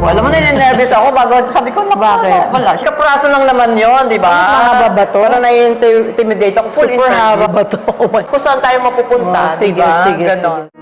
Alam mo, nininervous ako bago sabi ko, Bakit? Wala. Kapraso lang naman yon, di ba? Mas mahaba ba to? Para na-intimidate ako. Full Super interview. haba ba to? Oh my- Kung saan tayo mapupunta, Oh, di sige, ba? sige, Ganon. sige.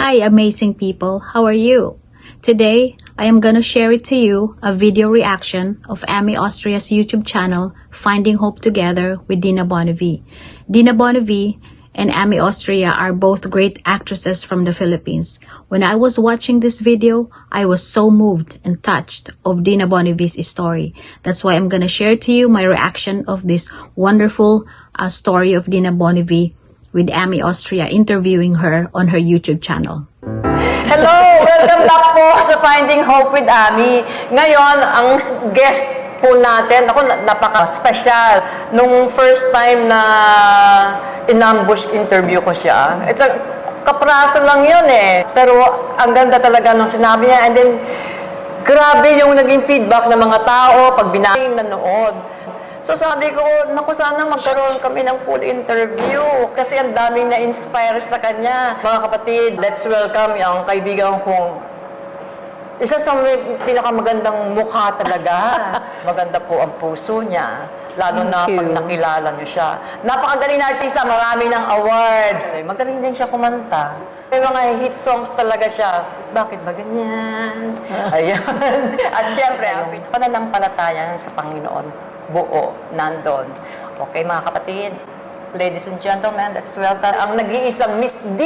Hi, amazing people. How are you? Today, I am gonna share it to you a video reaction of Amy Austria's YouTube channel, Finding Hope Together with Dina Bonnevie. Dina Bonnevie and Amy Austria are both great actresses from the Philippines. When I was watching this video, I was so moved and touched of Dina Bonnevie's story. That's why I'm gonna share to you my reaction of this wonderful story of Dina Bonnevie with Amy Austria interviewing her on her YouTube channel. Hello! Welcome back po sa Finding Hope with Amy. Ngayon, ang guest po natin, ako napaka-special. Nung first time na in-ambush interview ko siya, ito, kapraso lang yun eh. Pero ang ganda talaga nung sinabi niya. And then, grabe yung naging feedback ng mga tao pag binahing nanood. So sabi ko, naku, sana magkaroon kami ng full interview kasi ang daming na-inspire sa kanya. Mga kapatid, let's welcome yung kaibigan kong isa sa pinakamagandang mukha talaga. Maganda po ang puso niya, lalo na pag nakilala niyo siya. Napakagaling na artista, marami ng awards. Magaling din siya kumanta. May mga hit songs talaga siya. Bakit ba ganyan? Ayan. At syempre, ang pananampalataya sa Panginoon, buo, nandun. Okay, mga kapatid, ladies and gentlemen, let's welcome ang nag-iisang Miss D,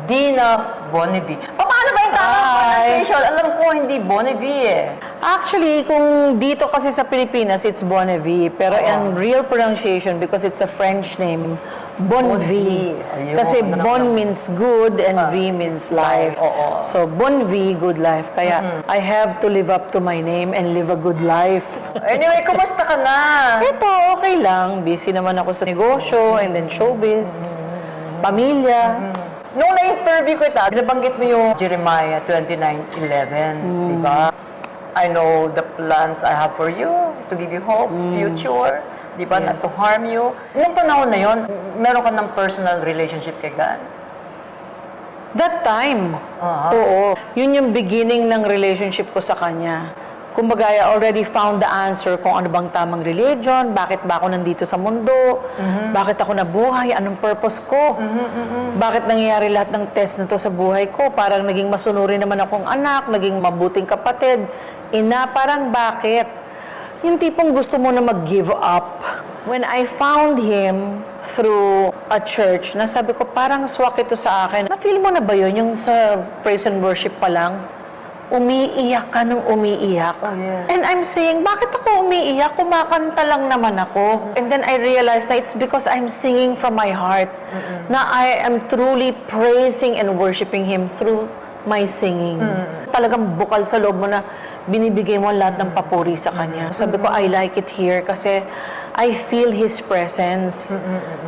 Dina Bonnevie. Paano ba yung tamang pronunciation? Alam ko, hindi Bonnevie eh. Actually, kung dito kasi sa Pilipinas, it's Bonnevie. Pero ang real pronunciation, because it's a French name, Bonnevie. Ayun, Kasi ano Bon naman. means good and V means life. Oo. So, Bonnevie, good life. Kaya, I have to live up to my name and live a good life. Anyway, kumusta ka na? Ito, okay lang. Busy naman ako sa negosyo and then showbiz, pamilya. Nung na-interview ko ito, nabanggit mo yung Jeremiah 29:11, di ba? I know the plans I have for you, to give you hope, future, di ba? Not to harm you. Nung panahon na yon, meron ka ng personal relationship kay God? That time, oo. Yun yung beginning ng relationship ko sa kanya. Kumbaga, I already found the answer kung ano bang tamang religion, bakit ba ako nandito sa mundo, bakit ako nabuhay, anong purpose ko, bakit nangyayari lahat ng test na to sa buhay ko, parang naging masunuri naman akong anak, naging mabuting kapatid, ina, parang bakit? Yung tipong gusto mo na mag-give up. When I found him through a church, nasabi ko, parang swak ito sa akin. Na-feel mo na ba yun, yung sa praise and worship pa lang? Umiiyak ka nung umiiyak. Oh, yeah. And I'm saying, bakit ako umiiyak? Kumakanta lang naman ako. And then I realized na it's because I'm singing from my heart. Na I am truly praising and worshiping Him through my singing. Talagang bukal sa loob mo na binibigay mo lahat ng papuri sa Kanya. Sabi ko, I like it here kasi I feel His presence.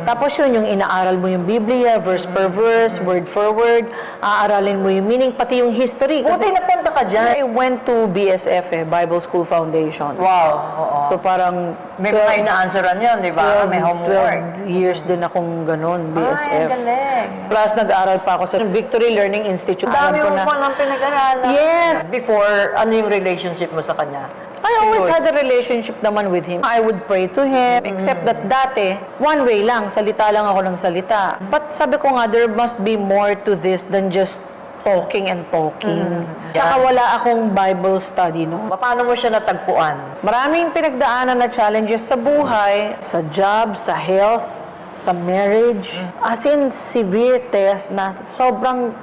Tapos yun, yung inaaral mo yung Biblia, verse per verse, word for word, aaralin mo yung meaning, pati yung history. Buti napunta ka dyan. I went to BSF, Bible School Foundation. Wow, oo. So parang May mga ina-answeran yun, di ba? May homework. 12 years din akong ganun, Ay, BSF. galing. Plus, nag-aaral pa ako sa Victory Learning Institute. Dami Alam ko mo na. pa lang pinag-aralan. Yes. Before, ano yung relationship mo sa kanya? I always had a relationship naman with him. I would pray to him, except that dati, one way lang, salita lang ako ng salita. But sabi ko nga, there must be more to this than just talking and talking. Tsaka wala akong Bible study, no? Paano mo siya natagpuan? Maraming pinagdaanan na challenges sa buhay, sa job, sa health, sa marriage. As in, severe test na sobrang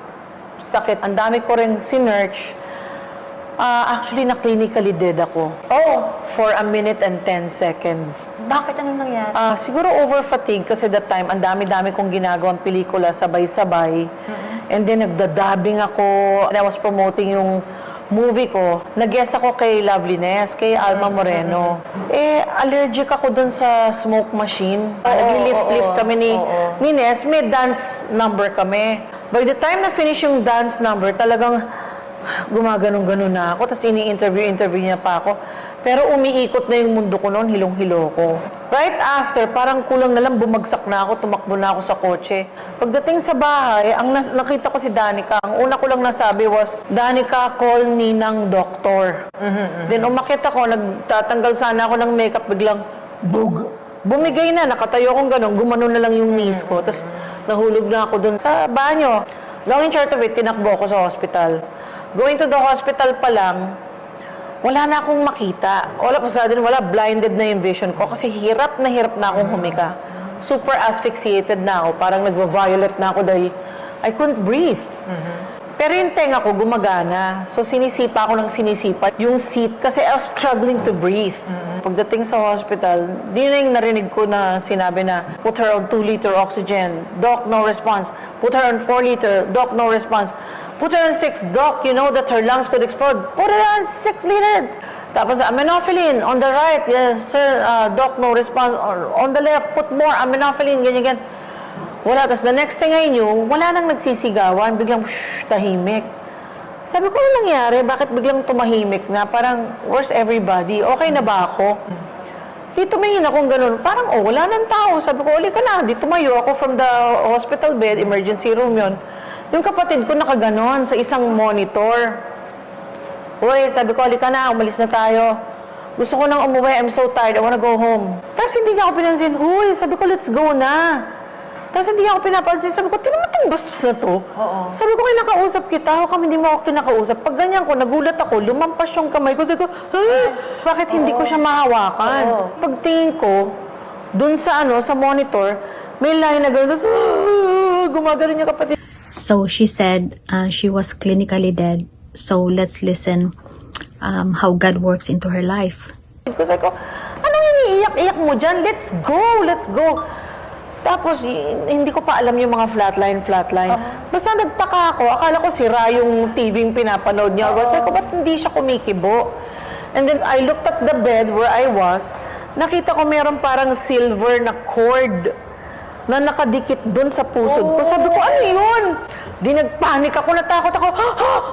sakit. Ang dami ko rin sinerch. Actually, na-clinically dead ako. For a minute and 10 seconds. Bakit? Anong nangyari? Siguro over-fatigue kasi that time, ang dami-dami kong ginagawang pelikula, sabay-sabay. And then, nagdadabing ako. And I was promoting yung movie ko. Nag-guest ako kay Loveliness, kay Alma Moreno. Allergic ako dun sa smoke machine. Nag-lift-lift kami ni Nes. May dance number kami. By the time na finish yung dance number, talagang gumaganong-ganon na ako. Tapos ini-interview niya pa ako. Pero umiikot na yung mundo ko noon, hilong-hilo ko. Right after, parang kulang na lang bumagsak na ako, tumakbo na ako sa kotse. Pagdating sa bahay, nakita ko si Danica. Ang una ko lang nasabi was, Danica, call Ninang doktor. Then umakit ako, nagtatanggal sana ako ng makeup, biglang, bug! Bumigay na, nakatayo akong gano'n, gumano na lang yung knees ko. Tapos nahulog na ako doon sa banyo. Long and short of it, tinakbo ako sa hospital. Going to the hospital pa lang, wala na akong makita. Wala pa sa atin, wala, blinded na yung vision ko kasi hirap na akong humika. Super asphyxiated na ako, parang nagva-violet na ako dahil I couldn't breathe. Pero yung tenga ko gumagana. So sinisipa ako ng sinisipa yung seat kasi I was struggling to breathe. Pagdating sa hospital, di na yung narinig ko na sinabi na put her on 2-liter oxygen. Doc, no response. Put her on 4-liter. Doc, no response. Put her on 6. Doc, you know that her lungs could explode. Put her on 6-liter. Tapos aminophylline on the right. Yes, sir. Doc, no response. Or on the left, put more aminophylline. Ganyan. Wala. Tapos the next thing I knew, wala nang nagsisigawan. Biglang, shh, tahimik. Sabi ko, ano nangyari? Bakit biglang tumahimik na? Parang, where's everybody? Okay na ba ako? Di tumingin akong ganun. Parang, wala nang tao. Sabi ko, uli ka na. Di tumayo ako from the hospital bed, emergency room yon. Yung kapatid ko nakaganon sa isang monitor. Uy, sabi ko, uli ka na. Umalis na tayo. Gusto ko nang umuwi. I'm so tired. I wanna go home. Tapos hindi niya ako pinansin. Uy, sabi ko, let's go na. Tapos hindi ako pinapansin. Sabi ko, tinan mo itong bastos na to. Sabi ko, kinakausap kita. Ako kami hindi mo ako kinakausap. Pag ganyan ko, nagulat ako, lumampas yung kamay ko. Sabi ko, bakit hindi ko siya mahawakan? Pagtingin ko, dun sa sa monitor, may line na gano'n. Tapos, gumagano yung kapatid. So she said she was clinically dead. So let's listen how God works into her life. Sabi ko, anong iniiyak-iyak mo dyan? Let's go, let's go. Tapos, hindi ko pa alam yung mga flatline. Basta nagtaka ako, akala ko sira yung TV yung pinapanood niya. Sabi ko, ba't hindi siya kumikibo? And then, I looked at the bed where I was, nakita ko meron parang silver na cord na nakadikit dun sa pusod ko. Sabi ko, ano yun? Di nagpanik ako, natakot ako,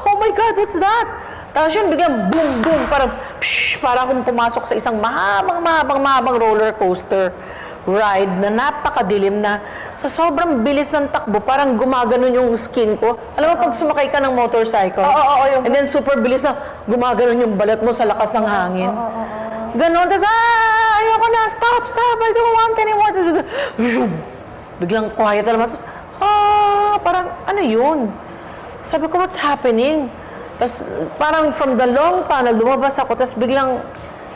oh my God, what's that? Tapos yun, biglang boom, boom, parang, parang akong pumasok sa isang mahabang roller coaster ride na napakadilim na sa sobrang bilis ng takbo, parang gumaganon yung skin ko. Alam mo, pag sumakay ka ng motorcycle, and then super bilis na gumaganon yung balat mo sa lakas ng hangin. Ganon, tapos, ayoko na, stop, I don't want anymore. Biglang quiet na naman, tapos, parang, ano yun? Sabi ko, what's happening? Tapos, parang from the long tunnel, lumabas ako, tapos biglang,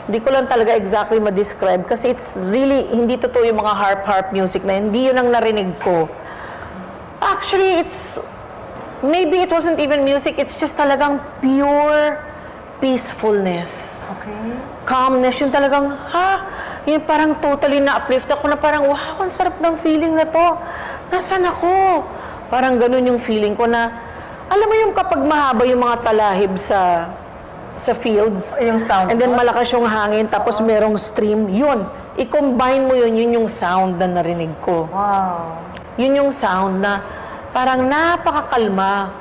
hindi ko lang talaga exactly ma-describe kasi it's really, hindi totoo yung mga harp music na hindi yun ang narinig ko. Actually, maybe it wasn't even music, it's just talagang pure peacefulness. Okay. Calmness, yung talagang, yun parang totally na-uplift ako na parang, wow, ang sarap ng feeling na to. Nasaan ako? Parang ganun yung feeling ko na, alam mo yung kapag mahaba yung mga talahib sa fields. Yung sound. And then malakas yung hangin, tapos merong stream. Yun. I-combine mo yun yung sound na narinig ko. Wow. Yun yung sound na parang napakakalma.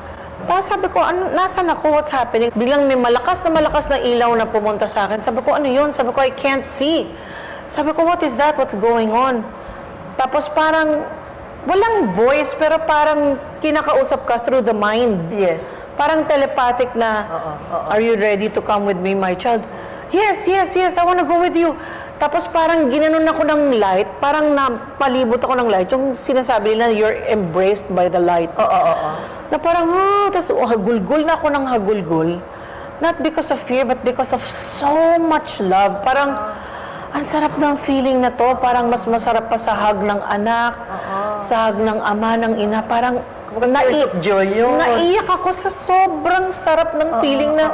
Tapos sabi ko, nasan ako? What's happening? Biglang may malakas na ilaw na pumunta sa akin. Sabi ko, ano yun? Sabi ko, I can't see. Sabi ko, what is that? What's going on? Tapos parang, walang voice, pero parang kinakausap ka through the mind. Yes. Parang telepathic na, are you ready to come with me, my child? Yes, I wanna go with you. Tapos parang ginanon ako ng light, parang napalibot ako ng light. Yung sinasabi nila, you're embraced by the light. Na parang, tapos hagulgul na ako ng hagulgul. Not because of fear, but because of so much love. Parang, ang sarap ng feeling na to. Parang mas masarap pa sa hug ng anak, sa hug ng ama, ng ina. Parang, naiyak ako sa sobrang sarap ng feeling na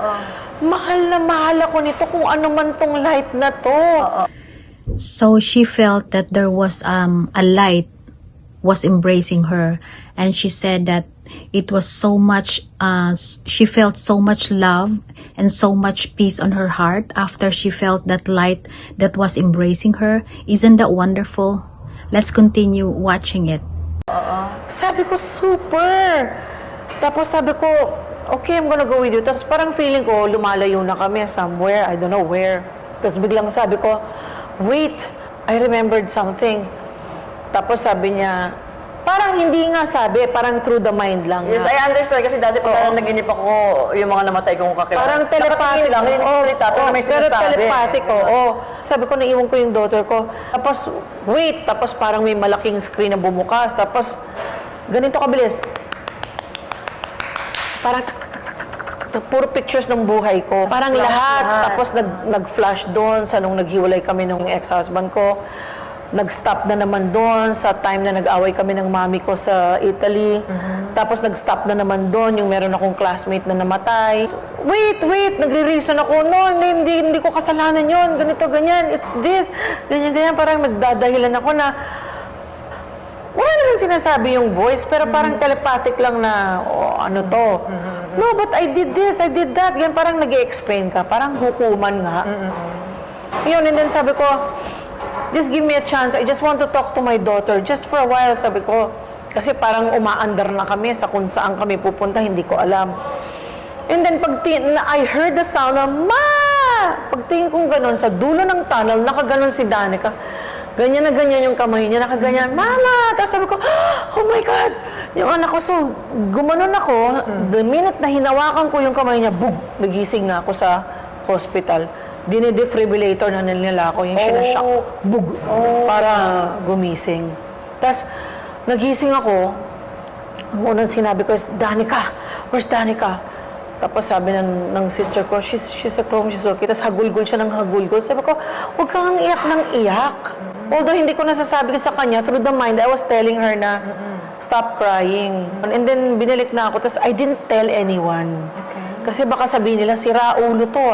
mahal ako nito kung ano man tong light na to. So she felt that there was a light was embracing her, and she said that it was so much, she felt so much love and so much peace on her heart after she felt that light that was embracing her. Isn't that wonderful? Let's continue watching it. Sabi ko, super! Tapos sabi ko, okay, I'm gonna go with you. Tapos parang feeling ko, lumalayo na kami somewhere, I don't know where. Tapos biglang sabi ko, wait, I remembered something. Tapos sabi niya, parang hindi nga sabi, parang through the mind lang. Yes, I understand. Kasi dati pag naginip ako, yung mga namatay kong kakilala. Parang telepathic lang, hindi nagsasalita, pero may pero sinasabi. telepathic, oo. Sabi ko, naiwan ko yung daughter ko. Tapos, wait, tapos parang may malaking screen na bumukas. Tapos, ganito kabilis. Parang tak, tak, tak, tak, tak, tak, tak, tak, puro pictures ng buhay ko. Parang lahat. Tapos nag-flash doon sa nung naghiwalay kami ng ex-husband ko. Nag-stop na naman doon sa time na nag-away kami ng mami ko sa Italy. Tapos nag-stop na naman doon yung meron akong classmate na namatay. Wait, nagre-reason ako. No, hindi ko kasalanan yon. Ganito, ganyan. It's this. Ganyan. Parang nagdadahilan ako na wala naman sinasabi yung voice, pero parang telepathic lang na, ano to. No, but I did this, I did that. Ganyan, parang nag-explain ka. Parang hukuman nga. Yun, and then sabi ko, just give me a chance. I just want to talk to my daughter. Just for a while, sabi ko. Kasi parang umaandar na kami sa kung saan kami pupunta, hindi ko alam. And then, I heard the sound of, Ma! Pagtingin kong ganun, sa dulo ng tunnel, nakaganon si Danica. Ganyan na ganyan yung kamay niya, nakaganyan, Mama! Tapos sabi ko, oh my God! Yung anak ko, so, gumanon ako. The minute na hinawakan ko yung kamay niya, bug! Nagising na ako sa hospital. Dine-defibrillator na nila ako, yung sinashock. Bug! Para gumising. Tapos, nagising ako. Ang unang sinabi ko is, Danica! Where's Danica? Tapos sabi ng sister ko, she's at home, she's okay. Tapos hagulgol siya ng hagulgol. Sabi ko, huwag kang iyak ng iyak. Although hindi ko nasasabi sa kanya, through the mind, I was telling her na, stop crying. And then, binalik na ako. Tapos, I didn't tell anyone. Kasi baka sabihin nila, sira ulo to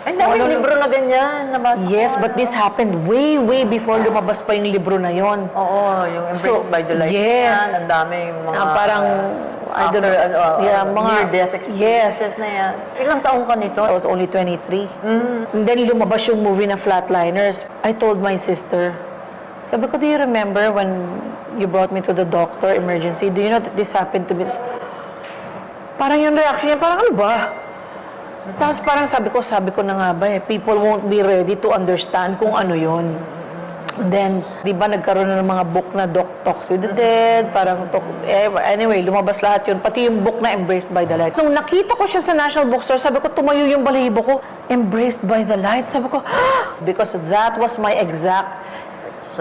Ay, dami yung libro na ganyan, nabasa ko. Yes, but this happened way before lumabas pa yung libro na yon. Oo, yung Embraced by the Light. Yes. Yan, ang dami yung mga... Parang, I don't know. Mga near-death experiences na yan. Ilang taong ka nito? I was only 23. And then lumabas yung movie na Flatliners. I told my sister, sabi ko, do you remember when you brought me to the doctor, emergency? Do you know that this happened to me? Parang yung reaction niya, parang ano ba? Tapos parang sabi ko na nga ba people won't be ready to understand kung ano yun. And then, di ba nagkaroon na ng mga book na Doc Talks with the Dead, parang, anyway, lumabas lahat yun, pati yung book na Embraced by the Light. Nung nakita ko siya sa National Bookstore, sabi ko, tumayo yung balahibo ko, Embraced by the Light, sabi ko, because that was my exact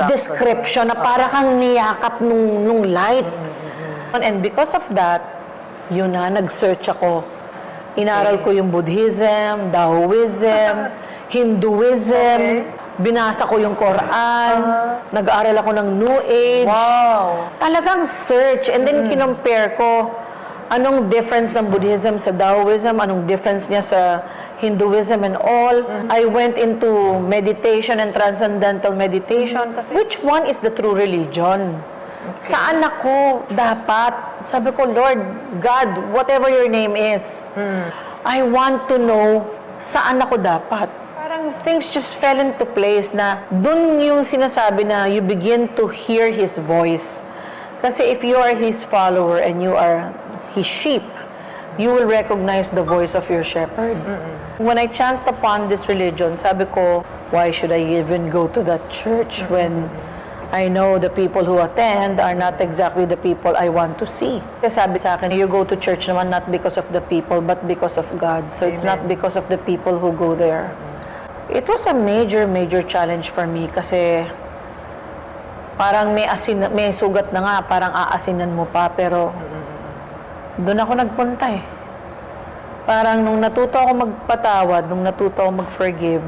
description na para kang niyakap nung light. And because of that, yun na, nag-search ako. Inaral ko yung Buddhism, Taoism, Hinduism, binasa ko yung Quran, nag-aaral ako ng New Age. Wow! Talagang search. And then kinompare ko anong difference ng Buddhism sa Taoism, anong difference niya sa Hinduism and all. I went into meditation and transcendental meditation. Kasi which one is the true religion? Saan ako dapat? Sabi ko, Lord, God, whatever your name is, I want to know saan ako dapat. Parang things just fell into place na dun yung sinasabi na you begin to hear His voice. Kasi if you are His follower and you are His sheep, you will recognize the voice of your shepherd. When I chanced upon this religion, sabi ko, why should I even go to that church when I know the people who attend are not exactly the people I want to see. Kasi sabi sa akin, you go to church naman not because of the people, but because of God. So it's not because of the people who go there. It was a major challenge for me kasi parang may sugat na nga, parang aasinan mo pa, pero doon ako nagpunta eh. Parang nung natuto ako magpatawad, nung natuto ako mag-forgive,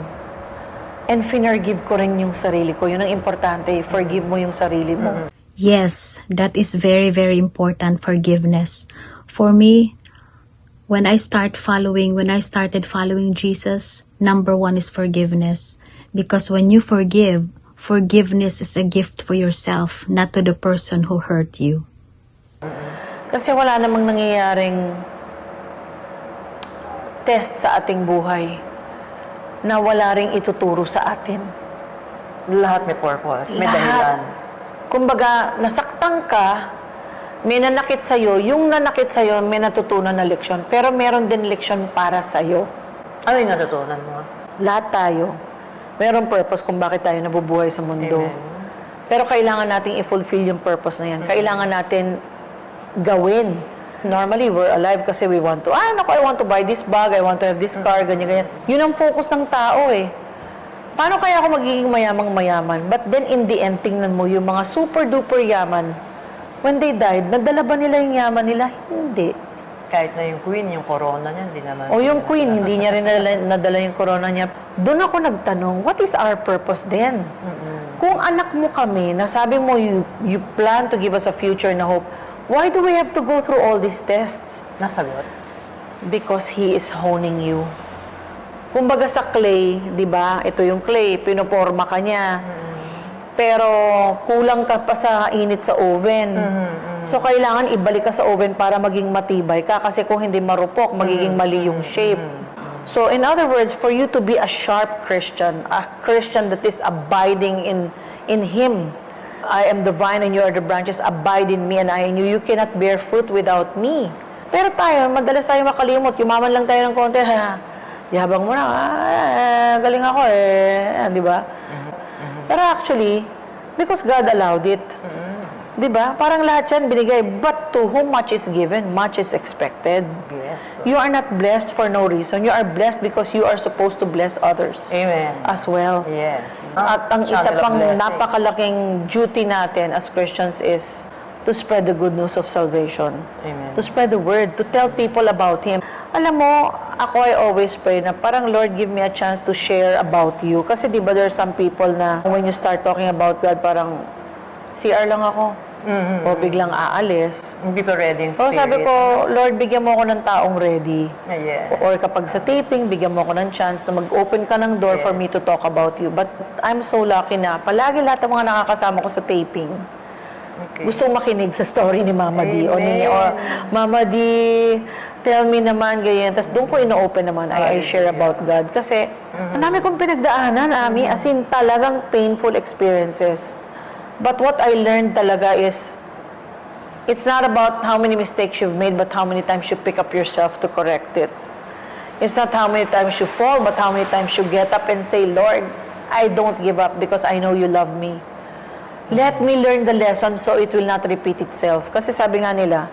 and finargive ko rin yung sarili ko. Yun ang importante, forgive mo yung sarili mo. Yes, that is very, very important, forgiveness. For me, when I started following Jesus, number one is forgiveness. Because when you forgive, forgiveness is a gift for yourself, not to the person who hurt you. Kasi wala namang nangyayaring test sa ating buhay na wala ring ituturo sa atin. Lahat may purpose, may dahilan. Kumbaga, nasaktan ka, may nanakit sa'yo, yung nanakit sa'yo, may natutunan na leksyon. Pero meron din leksyon para sa'yo. Ano yung natutunan mo? Lahat tayo. Merong purpose kung bakit tayo nabubuhay sa mundo. Amen. Pero kailangan nating i-fulfill yung purpose na yan. Kailangan natin gawin. Normally, we're alive kasi we want to, I want to buy this bag, I want to have this car, ganyan-ganyan. Yun ang focus ng tao eh. Paano kaya ako magiging mayamang-mayaman? But then in the end, tingnan mo, yung mga super-duper yaman, when they died, nadala ba nila yung yaman nila? Hindi. Kahit na yung queen, yung corona niya, hindi naman. O yung queen, hindi niya rin nadala yung corona niya. Doon ako nagtanong, what is our purpose then? Kung anak mo kami, nasabi mo you plan to give us a future na hope, why do we have to go through all these tests? Nasagot. Because He is honing you. Kumbaga sa clay, di ba? Ito yung clay, pinoporma ka niya. Pero kulang ka pa sa init sa oven. So, kailangan ibalik ka sa oven para maging matibay ka. Kasi kung hindi marupok, magiging mali yung shape. So, in other words, for you to be a sharp Christian, a Christian that is abiding in Him, I am the vine and you are the branches, abide in me and I in you. You cannot bear fruit without me. Pero tayo, madalas tayo makalimot. Yumaman lang tayo ng konti, yabang mo na, galing ako di ba? Pero actually, because God allowed it. Di ba? Parang lahat yan binigay. But to whom much is given, much is expected. Yes. You are not blessed for no reason. You are blessed because you are supposed to bless others Amen. as well. Yes. At ang isa Channel of pang blessing. napakalaking duty natin as Christians is to spread the good news of salvation. Amen. To spread the word, to tell people about Him. Alam mo, ako I always pray na parang Lord, give me a chance to share about you. Kasi di ba there are some people na when you start talking about God, parang CR lang ako. O biglang aalis. Hindi pa ready yung O spirit. sabi ko, Lord, bigyan mo ako ng taong ready. Yes. Or kapag sa taping, bigyan mo ako ng chance na mag-open ka ng door for Yes. me to talk about you. But I'm so lucky na palagi lahat ng mga nakakasama ko sa taping, Okay. gustong makinig sa story ni Mama D. O ni, Amen. or Mama D, tell me naman, ganyan. Tapos doon ko ino-open naman, I share about God. Kasi, ang dami kong pinagdaanan, Ami. As in, talagang painful experiences. But what I learned talaga is, it's not about how many mistakes you've made, but how many times you pick up yourself to correct it. It's not how many times you fall, but how many times you get up and say, Lord, I don't give up because I know you love me. Let me learn the lesson so it will not repeat itself. Kasi sabi nga nila,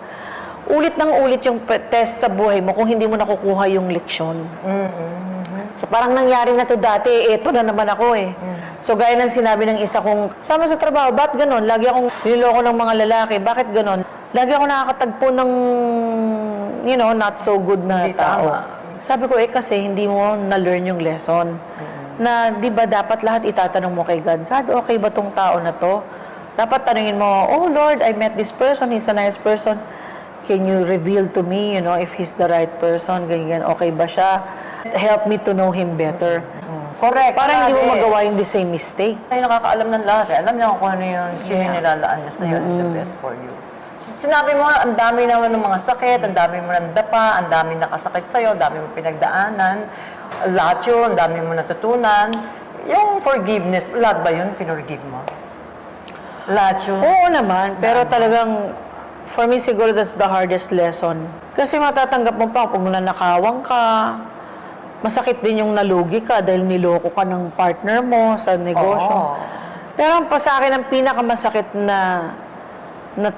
ulit ng ulit yung test sa buhay mo kung hindi mo nakukuha yung leksyon. So parang nangyari na to dati, eto na naman ako eh. So gaya ng sinabi ng isa kong, sama sa trabaho, ba't ganon? Lagi akong niloko ng mga lalaki, bakit ganon? Lagi ako nakakatagpo ng, not so good na Hindi tao. tama. Sabi ko, kasi hindi mo na-learn yung lesson. Na, di ba, dapat lahat itatanong mo kay God, God, okay ba tong tao na to? Dapat tanungin mo, oh Lord, I met this person, he's a nice person. Can you reveal to me, if he's the right person, ganyan, okay ba siya? Help me to know him better. Correct. Parang hindi mo Grabe. magawa yung the same mistake. Ay, nakakaalam ng lahat. Alam niya kung ano yung sino yung nilalaan niya sa'yo and the best for you. Sinabi mo, ang dami naman ng mga sakit, ang dami mo ng dapa, ang dami nakasakit sa'yo, ang dami mo pinagdaanan. Lahat yun, ang dami mo natutunan. Yung forgiveness, lahat ba yun, pinorgive mo? Lahat yun? Oo naman, pero talagang, for me siguro that's the hardest lesson. Kasi matatanggap mo pa kung nanakawang ka, masakit din yung nalugi ka dahil niloko ka ng partner mo sa negosyo. Oo. Pero pa sa akin, ang pinakamasakit na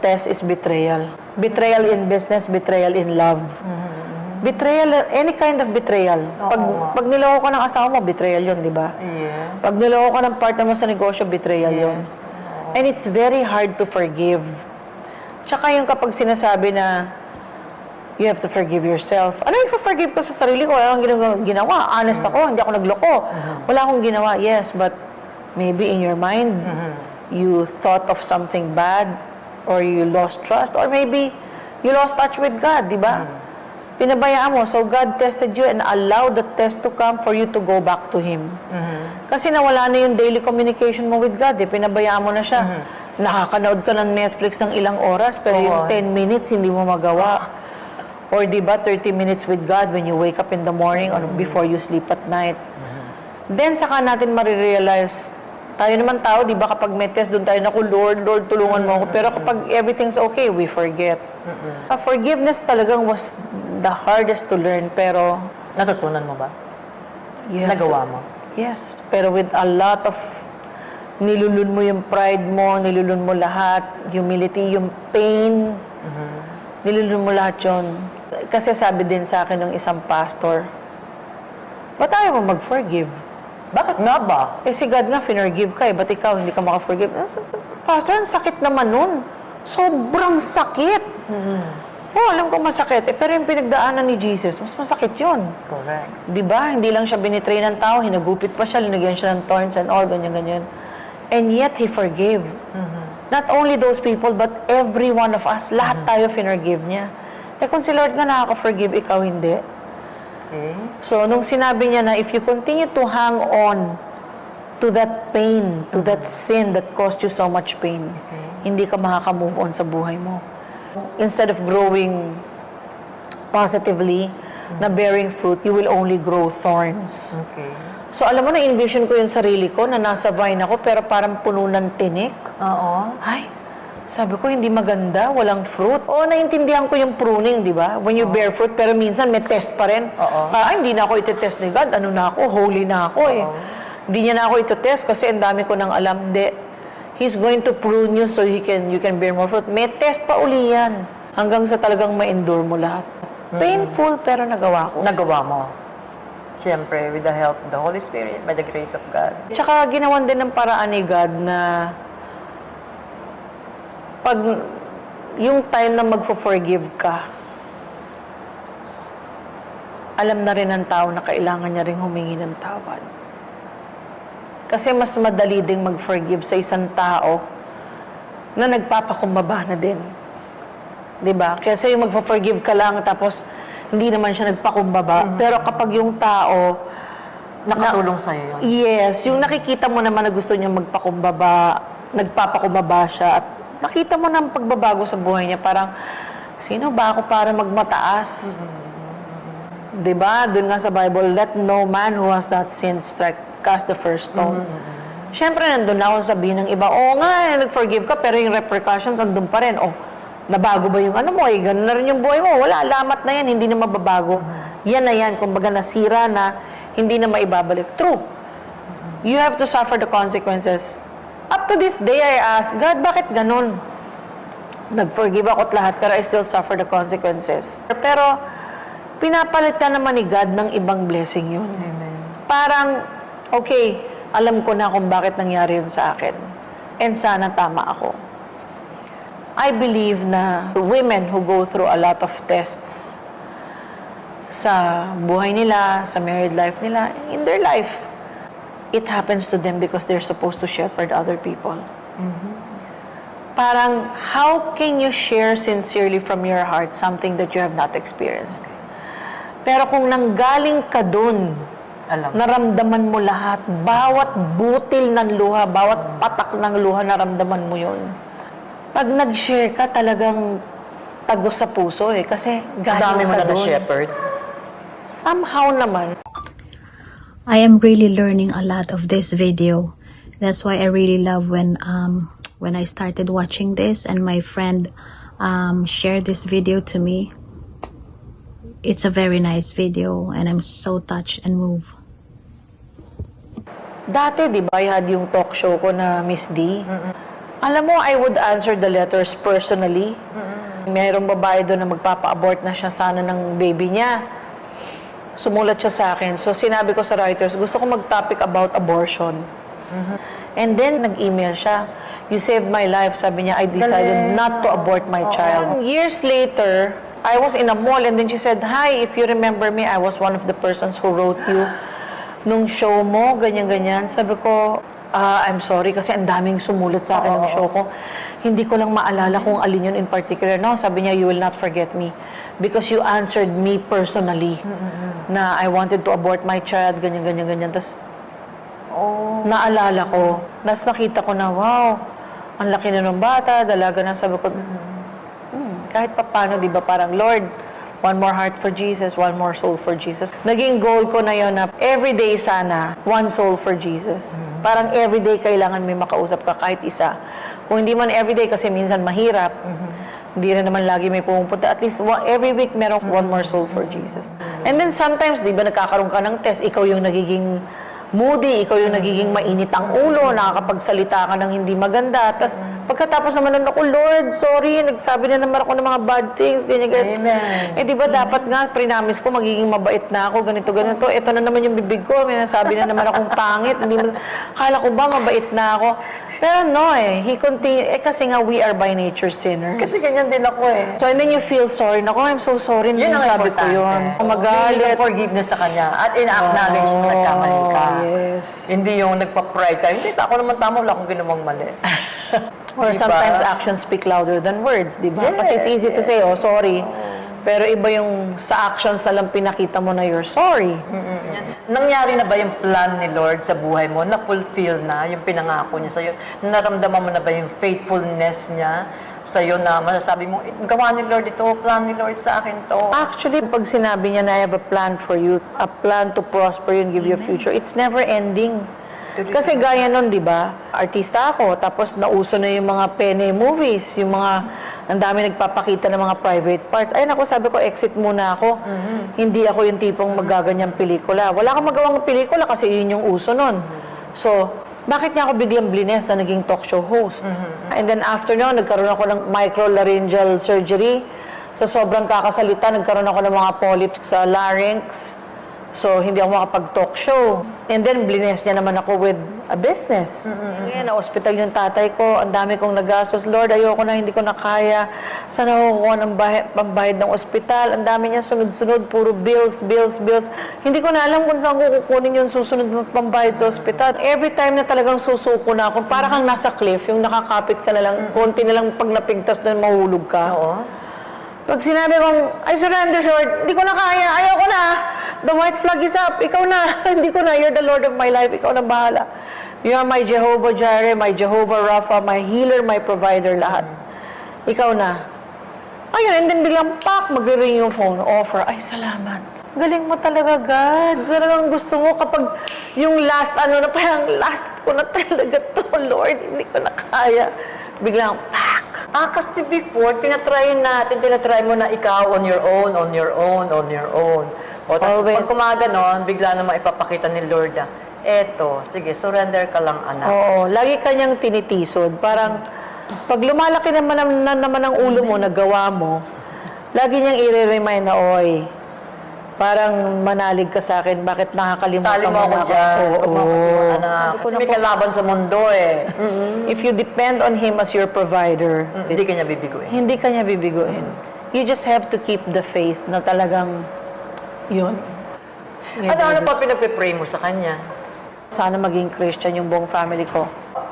test is betrayal. Betrayal in business, betrayal in love. Betrayal, any kind of betrayal. Pag niloko ka ng asawa mo, betrayal yun, di ba? Yeah. Pag niloko ka ng partner mo sa negosyo, betrayal yun. Yes. And it's very hard to forgive. Tsaka yung kapag sinasabi na you have to forgive yourself. Ano yung forgive ko sa sarili ko? Wala akong ginawa. Honest ako, hindi ako nagloko. Wala akong ginawa. Yes, but maybe in your mind, you thought of something bad or you lost trust or maybe you lost touch with God, di ba? Pinabayaan mo. So God tested you and allowed the test to come for you to go back to Him. Kasi nawala na yung daily communication mo with God. Pinabayaan mo na siya. Nakakanood ka ng Netflix ng ilang oras pero yung 10 minutes hindi mo magawa. Or di ba 30 minutes with God when you wake up in the morning or before you sleep at night. Then saka natin marirealize, tayo naman tao, di ba kapag may test, doon tayo, naku Lord, tulungan mo ako. Pero kapag everything's okay, we forget. Forgiveness talagang was the hardest to learn, pero Natutunan mo ba? you have Nagawa to- mo? Yes. Pero with a lot of nilulun mo yung pride mo, nilulun mo lahat, humility, yung pain, nilulun mo lahat yun. Kasi sabi din sa akin ng isang pastor, ba't ayaw mo mag-forgive? Bakit nga ba? Eh si God nga, finorgive ka eh, ba't ikaw hindi ka maka-forgive? Pastor, ang sakit naman nun. Sobrang sakit. Oh, alam ko masakit. Eh, pero yung pinagdaanan ni Jesus, mas masakit yun. Correct. Di ba? Hindi lang siya binitray ng tao, hinagupit pa siya, linagyan siya ng thorns and all, ganyan-ganyan. And yet, He forgave. Not only those people, but every one of us, lahat tayo finorgive niya. Eh kung si Lord nga nakaka-forgive, ikaw hindi. Okay. So, nung sinabi niya na, if you continue to hang on to that pain, to that sin that caused you so much pain, hindi ka makaka-move on sa buhay mo. Instead of growing positively, na bearing fruit, you will only grow thorns. Okay. So, alam mo, na-envision ko yung sarili ko na nasa vine ako, pero parang puno ng tinik. Oo. Ay, sabi ko, hindi maganda, walang fruit. Oo, naintindihan ko yung pruning, di ba? When you bear fruit, pero minsan may test pa rin. Oo. Hindi na ako iti-test ni God. Ano na ako? Holy na ako eh. Hindi niya na ako iti-test kasi ang dami ko nang alam. Hindi. He's going to prune you so you can bear more fruit. May test pa uli yan. Hanggang sa talagang ma-endure mo lahat. Painful, pero nagawa ko. Nagawa mo. Siyempre, with the help of the Holy Spirit, by the grace of God. Tsaka ginawan din ng paraan ni God na pag yung time na magfo-forgive ka, alam na rin ng tao na kailangan niya rin humingi ng tawad. Kasi mas madali ding mag-forgive sa isang tao na nagpapakumbaba na din. 'Di ba? Kasi yung magfo-forgive ka lang tapos hindi naman siya nagpakumbaba. Pero kapag yung tao Nakatulong sa'yo yun. yes, yung nakikita mo naman na gusto niya magpakumbaba, nagpapakumbaba siya at nakita mo ng pagbabago sa buhay niya, parang sino ba ako para magmataas? 'Di ba? Doon nga sa Bible, let no man who has not sinned cast the first stone. Siyempre, nandun na ako sabihin ng iba, oo nga, nag-forgive ka, pero yung repercussions andun pa rin. Oh, nabago ba yung ano mo? Eh, ganun na rin yung buhay mo. Wala, alamat na yan, hindi na mababago. Yan na yan, kumbaga nasira na, hindi na maibabalik. True. You have to suffer the consequences. Up to this day, I ask, God, bakit ganun? Nag-forgive ako at lahat, pero I still suffer the consequences. Pero, pinapalitan naman ni God ng ibang blessing yun. Amen. Parang, okay, alam ko na kung bakit nangyari yun sa akin. And sana tama ako. I believe na women who go through a lot of tests sa buhay nila, sa married life nila, in their life, it happens to them because they're supposed to shepherd other people. Parang, how can you share sincerely from your heart something that you have not experienced? Pero kung nanggaling ka dun, naramdaman mo lahat, bawat butil ng luha, bawat patak ng luha, naramdaman mo yun. Pag nag-share ka, talagang tagos sa puso eh, kasi galing Dami mo ka na dun. shepherd. Somehow naman, I am really learning a lot of this video. That's why I really love when I started watching this and my friend shared this video to me. It's a very nice video and I'm so touched and moved. dati di ba, I had yung talk show ko na Miss D. Alam mo, I would answer the letters personally. Mayroong babae doon na magpapa-abort na siya sana ng baby niya. Sumulat siya sa akin. So, sinabi ko sa writers, gusto ko mag-topic about abortion. And then, nag-email siya. You saved my life. Sabi niya, I decided not to abort my child. Years later, I was in a mall and then she said, hi, if you remember me, I was one of the persons who wrote you nung show mo, ganyan-ganyan. Sabi ko, I'm sorry kasi ang daming sumulat sa akin ng show ko. Hindi ko lang maalala kung alin yun in particular. No, sabi niya, you will not forget me because you answered me personally na I wanted to abort my child, ganyan-ganyan-ganyan. Tapos, naalala ko. Tapos nakita ko na, wow, ang laki na ng bata, dalaga na. Sabi ko, kahit pa paano, di ba, parang, Lord, one more heart for Jesus, one more soul for Jesus. Naging goal ko na yun na everyday sana, one soul for Jesus. Parang everyday kailangan may makausap ka kahit isa. Kung hindi man everyday kasi minsan mahirap, hindi na naman lagi may pumupunta. At least every week merong one more soul for Jesus. And then sometimes, di ba, nagkakaroon ka ng test, ikaw yung nagiging moody, ikaw yung nagiging mainit ang ulo, nakakapagsalita ka ng hindi maganda. Tapos, pagkatapos naman ako, Lord, sorry, nagsabi na naman ako ng mga bad things, ganyan, ganyan. Amen. Eh, di ba dapat nga, prinamis ko, magiging mabait na ako, ganito, ganito. Ito na naman yung bibig ko, may nasabi na naman akong pangit. Kala ko ba, mabait na ako? Pero no he kasi nga, we are by nature sinners. Kasi ganyan din ako eh. So, and then you feel sorry. Naku, I'm so sorry. Yun ang sabi ko importante. yun. Hindi Magalit. yung forgiveness sa kanya at ina-acknowledge mo nagkamali ka. Yes. Hindi yung nagpa-pride ka. Hindi, ako naman tama, wala akong ginawang mali. Or Diba? sometimes actions speak louder than words, di ba? Yes, Kasi it's easy to say, oh, sorry. Pero iba yung sa actions na lang pinakita mo na you're sorry. Nangyari na ba yung plan ni Lord sa buhay mo? Na-fulfill na yung pinangako niya sa'yo? Naramdaman mo na ba yung faithfulness niya sa'yo na masasabi mo, gawa ni Lord ito, plan ni Lord sa akin to? Actually, pag sinabi niya na I have a plan for you, a plan to prosper you and give you a future, it's never ending. Kasi gaya nun, di ba? Artista ako, tapos nauso na yung mga pene movies, yung mga, ang dami nagpapakita ng mga private parts. Ay, naku, sabi ko, exit muna ako. Hindi ako yung tipong magaganyang pelikula. Wala kang magawang pelikula kasi yun yung uso nun. So, bakit niya ako biglang blines na naging talk show host? And then after nun, nagkaroon ako ng microlaryngeal surgery. So, sobrang kakasalita, nagkaroon ako ng mga polyps sa larynx. So, hindi ako makapag-talk show. And then, blines niya naman ako with a business. Ngayon, na-hospital yung tatay ko. Ang dami kong nagastos. Lord, ayoko na, hindi ko na kaya. Sana ako kukuha ng pambayad ng ospital. Ang dami niya sunod-sunod. Puro bills, bills, bills. Hindi ko na alam kung saan ko kukunin yung susunod ng pambayad sa ospital. Every time na talagang susuko na ako, para kang nasa cliff, yung nakakapit ka na lang, konti na lang pag napigtas doon, mahulog ka. Oo. Pag sinabi kong, I surrender, Lord, hindi ko na kaya, ayoko na. The white flag is up, ikaw na. Hindi ko na, you're the Lord of my life, ikaw na bahala. You are my Jehovah Jireh, my Jehovah Rapha, my healer, my provider, lahat. Ikaw na. Ayun, and then biglang, pak, magre-ring yung phone, offer. Ay, salamat. Galing mo talaga, God. Talagang gusto mo kapag yung last, na parang last ko na talaga to, Lord, hindi ko na kaya. Biglang, pak. Kasi before, tinatry mo na ikaw on your own. O, tapos Always. pag kumaganon, bigla naman ipapakita ni Lord na, eto, sige, surrender ka lang, anak. Oo, lagi kanyang tinitisod. Parang, pag lumalaki naman ang ulo mo, nagawa mo, lagi niyang i-remind na, oy, parang manalig ka sa akin, bakit nakakalimutan Sali mo ako na dyan. Oo. Anak. Kasi may kalaban sa mundo eh. If you depend on Him as your provider, Hindi ka niya bibiguin. hindi ka niya bibiguin. You just have to keep the faith na talagang yun. Ano pa pinagpipray mo sa kanya? Sana maging Christian yung buong family ko.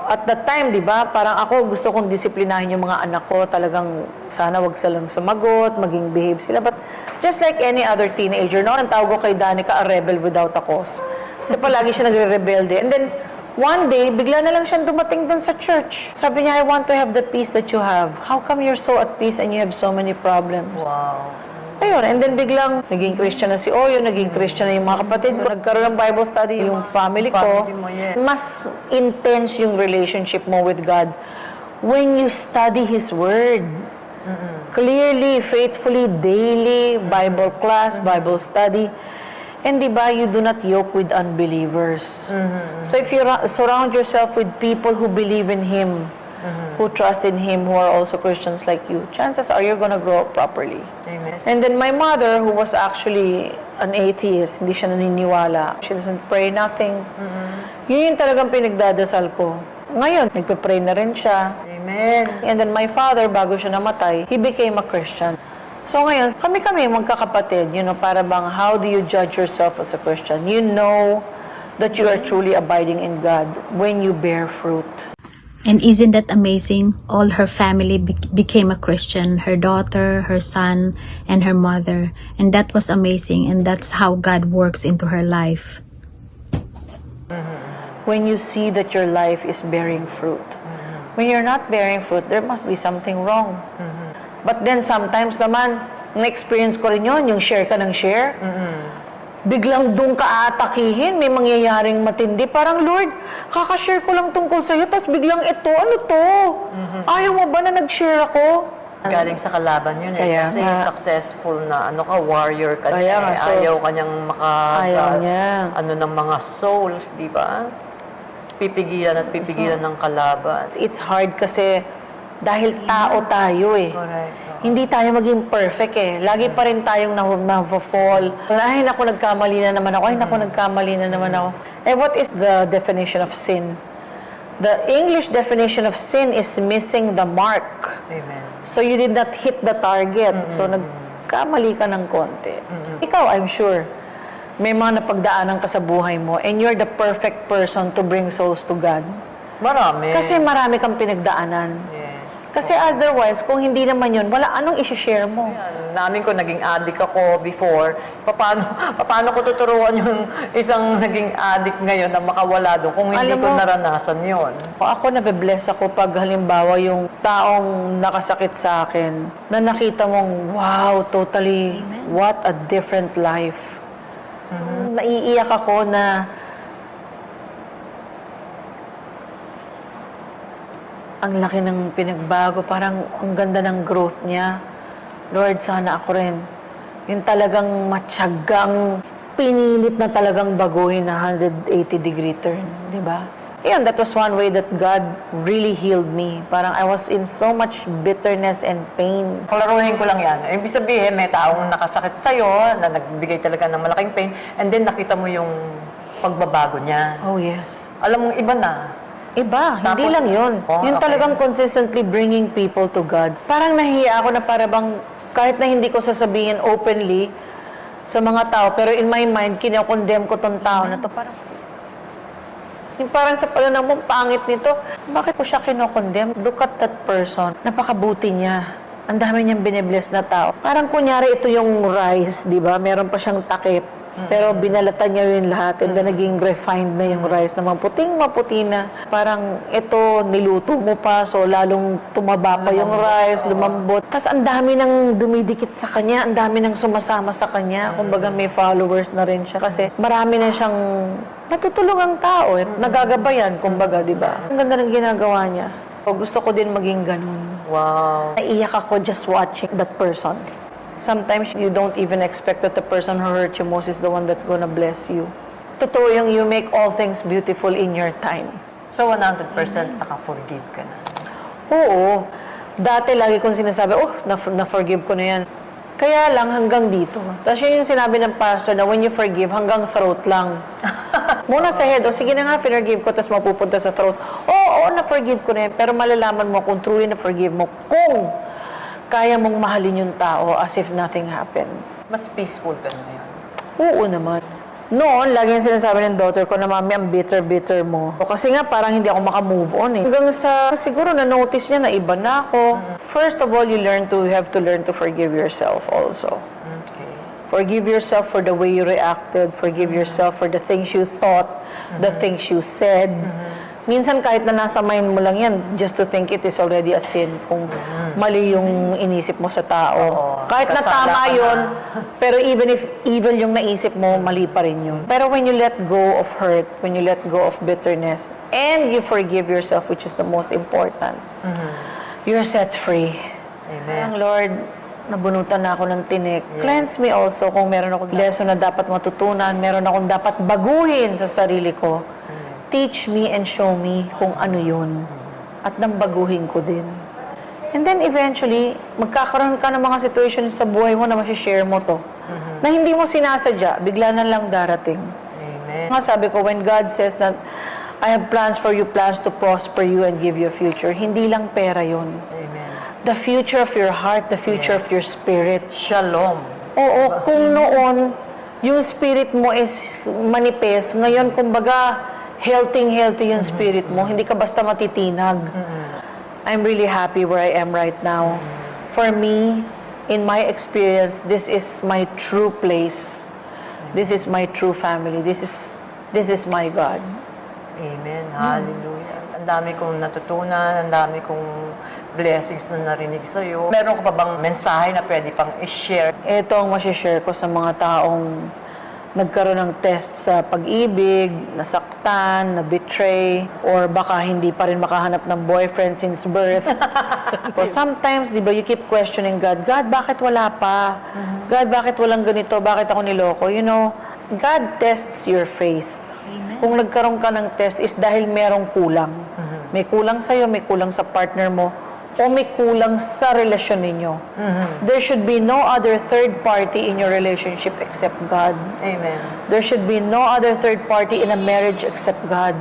At that time, di ba, parang ako gusto kong disiplinahin yung mga anak ko. Talagang sana wag silang sumagot, maging behave sila. But just like any other teenager, no, ang tawag ko kay Danica, a rebel without a cause. Kasi palagi siya nagre-rebelde. And then, one day, bigla na lang siyang dumating dun sa church. Sabi niya, I want to have the peace that you have. How come you're so at peace and you have so many problems? Wow. Ayun, and then biglang naging Christian na si Oyo, naging Christian na yung mga kapatid ko. Nagkaroon ng Bible study yung family ko. Family mo, yes. Mas intense yung relationship mo with God when you study His Word. Clearly, faithfully, daily, Bible class, Bible study. And di ba, you do not yoke with unbelievers. So if you surround yourself with people who believe in Him, who trust in Him, who are also Christians like you, chances are you're gonna grow up properly. Amen. And then my mother, who was actually an atheist, hindi siya naniniwala. She doesn't pray nothing. Yun yung talagang pinagdadasal ko. Ngayon, nagpe-pray na rin siya. Amen. And then my father, bago siya namatay, he became a Christian. So ngayon, kami magkakapatid, para bang, how do you judge yourself as a Christian? You know that you are truly abiding in God when you bear fruit. And isn't that amazing? All her family became a Christian. Her daughter, her son, and her mother. And that was amazing. And that's how God works into her life. When you see that your life is bearing fruit. When you're not bearing fruit, there must be something wrong. But then sometimes naman, na-experience ko rin yun, yung share ka ng share. Biglang doon ka aatakihin, may mangyayaring matindi. Parang, Lord, kakashare ko lang tungkol sa'yo, tapos biglang ito, ano to? Ayaw mo ba na nag-share ako? Galing sa kalaban yun Kaya Kasi nga. successful na warrior ka Kaya nga, so, ayaw kanyang ayaw niya. ng mga souls, di ba? Pipigilan at pipigilan ng kalaban. It's hard kasi dahil tao tayo eh. Correct. Hindi tayo maging perfect eh. Lagi pa rin tayong na-fall. Ay, naku, nagkamali na naman ako. Ay, naku, nagkamali na naman ako. What is the definition of sin? The English definition of sin is missing the mark. Amen. So you did not hit the target. So nagkamali ka ng konti. Ikaw, I'm sure, may mga napagdaanan ka sa buhay mo and you're the perfect person to bring souls to God. Marami. Kasi marami kang pinagdaanan. Yes. Kasi otherwise, kung hindi naman yun, wala anong isi-share mo. Namin ko naging addict ako before. Paano ko tuturuan yung isang naging addict ngayon na makawala doon kung hindi Alam ko mo, naranasan yon. Ako nabe-bless ako pag halimbawa yung taong nakasakit sa akin na nakita mong, wow, totally, what a different life. Naiiyak ako na ang laki ng pinagbago, parang ang ganda ng growth niya. Lord, sana ako rin. Yung talagang matyagang, pinilit na talagang baguhin na 180-degree turn, di ba? Yun, that was one way that God really healed me. Parang I was in so much bitterness and pain. Klaruhin ko lang yan. Ibig sabihin, may taong nakasakit sa'yo, na nagbigay talaga ng malaking pain, and then nakita mo yung pagbabago niya. Oh, yes. Alam mo, iba na. Iba, hindi Tapos, lang yun. Yun okay. talagang consistently bringing people to God. Parang nahiya ako na para bang, kahit na hindi ko sasabihin openly sa mga tao, pero in my mind, kinakondemn ko tong tao na to. Parang sa pala mo, pangit nito. Bakit ko siya kinokondemn? Look at that person. Napakabuti niya. Ang dami niyang binibless na tao. Parang kunyari ito yung rice, di ba? Meron pa siyang takip. Pero binalatan niya yun lahat and then naging refined na yung rice na maputing-maputi na. Parang ito, niluto mo pa, so lalong tumaba pa yung rice, lumambot. Tapos ang dami nang dumidikit sa kanya, ang dami nang sumasama sa kanya. Kumbaga may followers na rin siya kasi marami na siyang natutulungang tao. Nagagabayan, kumbaga, di ba? Ang ganda ng ginagawa niya. O, gusto ko din maging ganun. Wow. Naiiyak ako just watching that person. Sometimes you don't even expect that the person who hurt you most is the one that's gonna bless you. Totoo yung you make all things beautiful in your time. So, 100% naka-forgive ka na. Oo. Dati lagi kong sinasabi, na-forgive ko na yan. Kaya lang hanggang dito. Tapos yun yung sinabi ng pastor na when you forgive, hanggang throat lang. Muna sa head, sige na nga, forgive ko, tapos mapupunta sa throat. Oo, na-forgive ko na yan. Pero malalaman mo kung truly na-forgive mo, kung kaya mong mahalin yung tao as if nothing happened. Mas peaceful ka na ngayon. Oo naman. Noon, lagi yung sinasabi ng daughter ko na, Mami, ang bitter-bitter mo. Kasi nga, parang hindi ako makamove on eh. Hanggang sa, siguro na-notice niya na iba na ako. First of all, you have to learn to forgive yourself also. Okay. Forgive yourself for the way you reacted. Forgive yourself for the things you thought, the things you said. Minsan kahit na nasa mind mo lang yan, just to think it is already a sin kung mali yung inisip mo sa tao. Kahit na kasala tama ka yun, na. pero even if evil yung naisip mo, mali pa rin yun. Pero when you let go of hurt, when you let go of bitterness, and you forgive yourself, which is the most important, you're set free. Amen. Ang Lord, nabunutan na ako ng tinik. Cleanse me also kung meron akong lesson na dapat matutunan, meron akong dapat baguhin sa sarili ko. Teach me and show me kung ano yun. At nang baguhin ko din. And then eventually, magkakaroon ka ng mga situations sa buhay mo na masishare mo to. Na hindi mo sinasadya, bigla na lang darating. Amen. Nga sabi ko, when God says that, I have plans for you, plans to prosper you and give you a future, hindi lang pera yun. Amen. The future of your heart, the future of your spirit. Shalom. Oo, kung noon, yung spirit mo is manifest, ngayon, kumbaga, healthy yung spirit mo, hindi ka basta matitinag. I'm really happy where I am right now. For me, in my experience, this is my true place. This is my true family. This is my God. Amen. Hallelujah. Ang dami kong natutunan, ang dami kong blessings na narinig sa'yo. Meron ka pa bang mensahe na pwede pang i-share? Ito ang masishare ko sa mga taong nagkaroon ng test sa pag-ibig, nasaktan, na-betray, or baka hindi pa rin makahanap ng boyfriend since birth. So sometimes, di ba, you keep questioning God, God, bakit wala pa? God, bakit walang ganito? Bakit ako niloko? You know, God tests your faith. Amen. Kung nagkaroon ka ng test is dahil merong kulang. May kulang sa'yo, may kulang sa partner mo, o may kulang sa relasyon ninyo. There should be no other third party in your relationship except God. Amen. There should be no other third party in a marriage except God.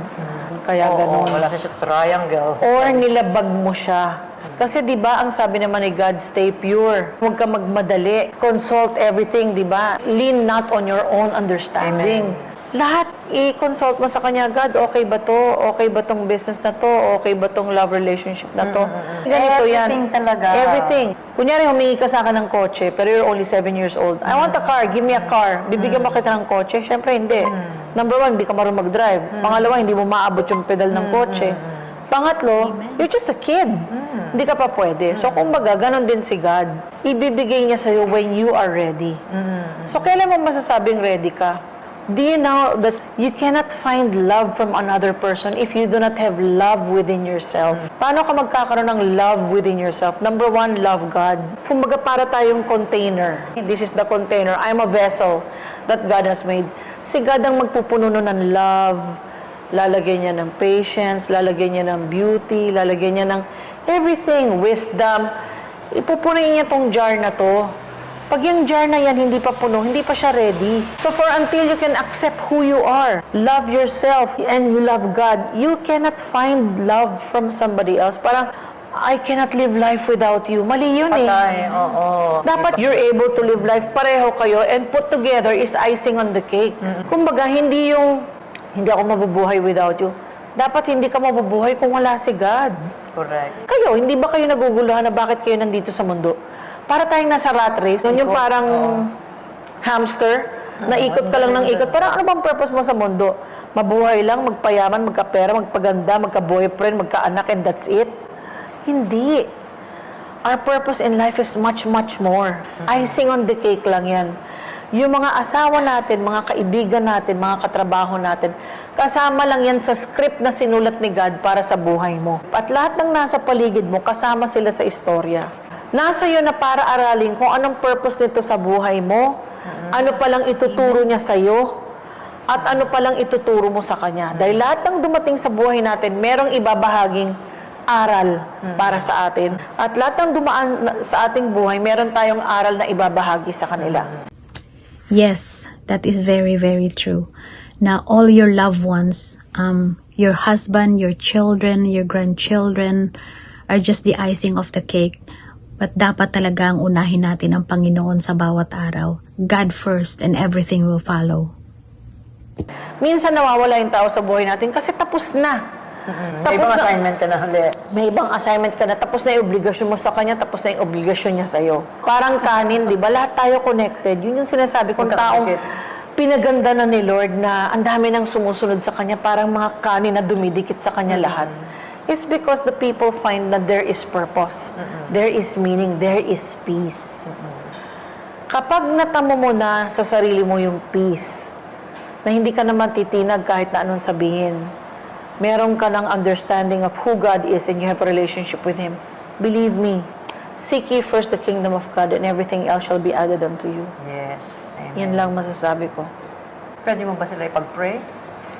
Kaya Oo, ganun. wala siya sa triangle. Or nilabag mo siya. Kasi 'di ba ang sabi naman ni God, stay pure. Huwag ka magmadali. Consult everything, 'di ba? Lean not on your own understanding. Lahat i-consult mo sa kanya, God, okay ba to? Okay ba tong business na to? Okay ba tong love relationship na to? Ganito yan. Everything talaga. Everything. Kunyari, humingi ka sa akin ng kotse, pero you're only 7 years old. I want a car, give me a car. Bibigyan mo kita ng kotse? Siyempre, hindi. Number 1, hindi ka marunong mag-drive. Pangalawa, hindi mo maabot yung pedal ng kotse. Pangatlo, you're just a kid. Hindi ka pa pwede. So, kumbaga, ganun din si God. Ibibigay niya sa'yo when you are ready. So, kailan mo masasabing ready ka? Do you know that you cannot find love from another person if you do not have love within yourself? Paano ka magkakaroon ng love within yourself? Number 1, love God. Kumbaga para tayong container. This is the container. I'm a vessel that God has made. Si God ang magpupuno nun ng love. Lalagyan niya ng patience, lalagyan niya ng beauty, lalagyan niya ng everything, wisdom. Ipupunin niya tong jar na to. Pag yung jar na yan hindi pa puno, hindi pa siya ready. So for until you can accept who you are, love yourself, and you love God, you cannot find love from somebody else. Parang, I cannot live life without you. Mali yun eh. Patay, oo. Dapat you're able to live life, pareho kayo, and put together is icing on the cake. Kumbaga, hindi yung, hindi ako mabubuhay without you. Dapat hindi ka mabubuhay kung wala si God. Correct. Kayo, hindi ba kayo naguguluhan na bakit kayo nandito sa mundo? Para tayong nasa rat race. Yun yung parang hamster, na ikot ka lang ng ikot. Parang ano bang purpose mo sa mundo? Mabuhay lang, magpayaman, magkapera, magpaganda, magka-boyfriend, magka-anak, and that's it? Hindi. Our purpose in life is much, much more. Icing on the cake lang yan. Yung mga asawa natin, mga kaibigan natin, mga katrabaho natin, kasama lang yan sa script na sinulat ni God para sa buhay mo. At lahat ng nasa paligid mo, kasama sila sa istorya. Nasa iyo na para aralin kung anong purpose nito sa buhay mo, ano palang ituturo niya sa iyo, at ano palang ituturo mo sa kanya. Dahil lahat ng dumating sa buhay natin, merong ibabahaging aral para sa atin. At lahat ng dumaan sa ating buhay, meron tayong aral na ibabahagi sa kanila. Yes, that is very, very true. Now, all your loved ones, your husband, your children, your grandchildren, are just the icing of the cake. But dapat talagang unahin natin ang Panginoon sa bawat araw. God first and everything will follow. Minsan nawawala yung tao sa buhay natin kasi tapos na. May ibang assignment ka na ulit. May ibang assignment ka na, tapos na yung obligasyon mo sa kanya, tapos na yung obligasyon niya sa'yo. Parang kanin, di ba? Lahat tayo connected. Yun yung sinasabi kong taong pinaganda na ni Lord na ang dami nang sumusunod sa kanya, parang mga kanin na dumidikit sa kanya lahat. It's because the people find that there is purpose, there is meaning, there is peace. Kapag natamo mo na sa sarili mo yung peace, na hindi ka naman titinag kahit na anong sabihin, meron ka ng understanding of who God is and you have a relationship with Him, believe me, seek ye first the kingdom of God and everything else shall be added unto you. Yes. Amen. Yan lang masasabi ko. Pwede mo ba sila ipag-pray?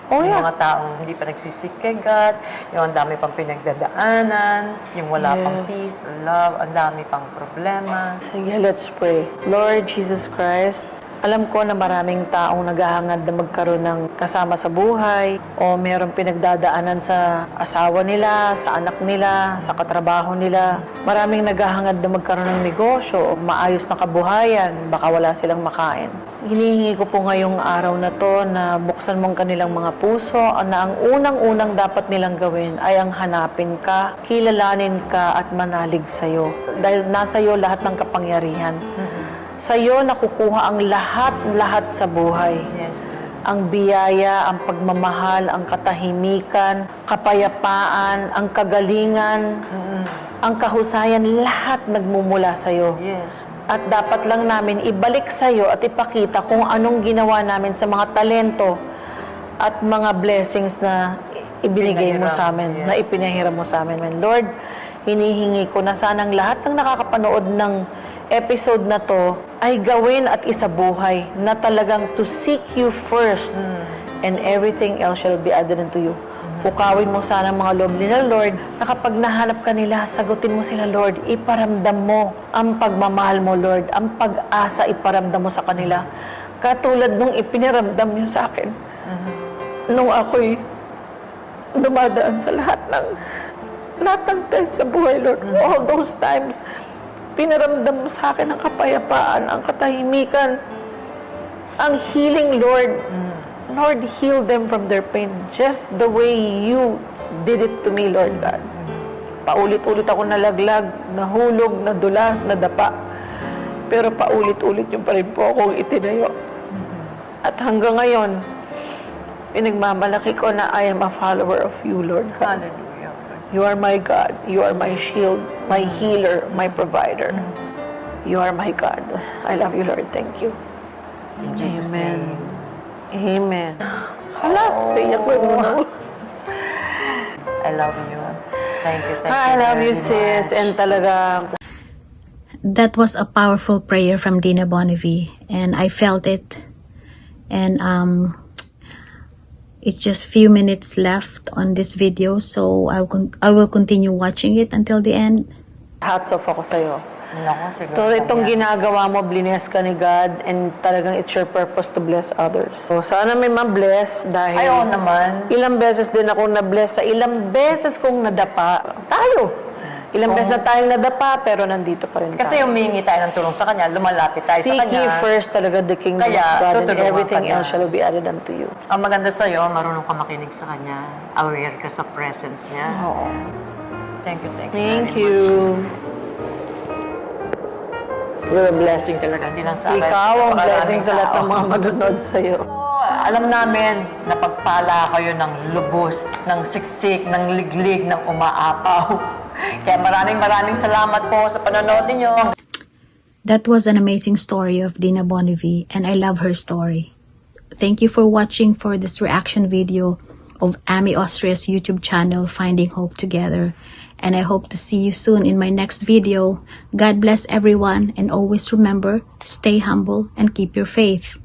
Oh, Yung yeah. mga taong hindi pa nagsisik kay God, yung ang dami pang pinagdadaanan, yung wala pang peace, love, ang dami pang problema. Sige, let's pray. Lord Jesus Christ, alam ko na maraming taong naghahangad na magkaroon ng kasama sa buhay o mayroong pinagdadaanan sa asawa nila, sa anak nila, sa katrabaho nila. Maraming naghahangad na magkaroon ng negosyo o maayos na kabuhayan, baka wala silang makain. Hinihingi ko po ngayong araw na to na buksan mong kanilang mga puso na ang unang-unang dapat nilang gawin ay ang hanapin ka, kilalanin ka at manalig sa'yo. Dahil nasa iyo lahat ng kapangyarihan. Sa iyo nakukuha ang lahat sa buhay. Yes. Ang biyaya, ang pagmamahal, ang katahimikan, kapayapaan, ang kagalingan, ang kahusayan, lahat nagmumula sa iyo. Yes. At dapat lang namin ibalik sa'yo at ipakita kung anong ginawa namin sa mga talento at mga blessings na ibinigay mo sa amin, na ipinahiram mo sa amin. And Lord, hinihingi ko na sanang lahat ng nakakapanood ng episode na to ay gawin at isabuhay na talagang to seek you first and everything else shall be added unto you. Pukawin mo sana ang mga loob nila, Lord, na kapag nahanap ka nila, sagutin mo sila, Lord. Iparamdam mo ang pagmamahal mo, Lord. Ang pag-asa iparamdam mo sa kanila. Katulad nung ipiniramdam niyo sa akin. Nung ako'y dumadaan sa lahat ng test sa buhay, Lord. All those times, pinaramdam mo sa akin ang kapayapaan, ang katahimikan, ang healing, Lord. Lord, heal them from their pain just the way you did it to me, Lord God. Paulit-ulit ako nalaglag, nahulog, nadulas, nadapa. Pero paulit-ulit yung pa rin po akong itinayo. At hanggang ngayon, pinagmamalaki ko na I am a follower of you, Lord God. Hallelujah. You are my God. You are my shield, my healer, my provider. You are my God. I love you, Lord. Thank you. In Jesus' Amen. name. Amen. Hala, iyak ko mo. I love you. Thank you. I love you, very sis. much. And talaga, That was a powerful prayer from Dina Bonnevie, and I felt it. And it's just few minutes left on this video, so I will continue watching it until the end. hats off ako sa'yo. Naku, siguro. So, itong ginagawa mo, bless ka ni God, and talagang it's your purpose to bless others. So, sana may ma-bless dahil Ay, oo naman. ilang beses din ako na-bless sa ilang beses kong nadapa. Tayo! Ilang beses na tayong nadapa, pero nandito pa rin Kasi tayo. humingi tayo ng tulong sa kanya, lumalapit tayo sa Seek kanya. ye first talaga the kingdom Kaya, of God, and tutulungan everything ka niya. else shall be added unto you. Ang maganda sa'yo, marunong ka makinig sa kanya. Aware ka sa presence niya. Oo. Thank you. Thank very you. much. You're a blessing talaga, hindi lang sa akin. Ikaw ang Napakaraming blessing sa lahat ng tao. mga manonood sa'yo. Alam namin na pagpala kayo ng lubos, ng siksik, ng liglig, ng umaapaw. Kaya maraming salamat po sa panonood ninyo. That was an amazing story of Dina Bonnevie, and I love her story. Thank you for watching for this reaction video of Amy Austria's YouTube channel, Finding Hope Together. And I hope to see you soon in my next video. God bless everyone, and always remember, stay humble and keep your faith.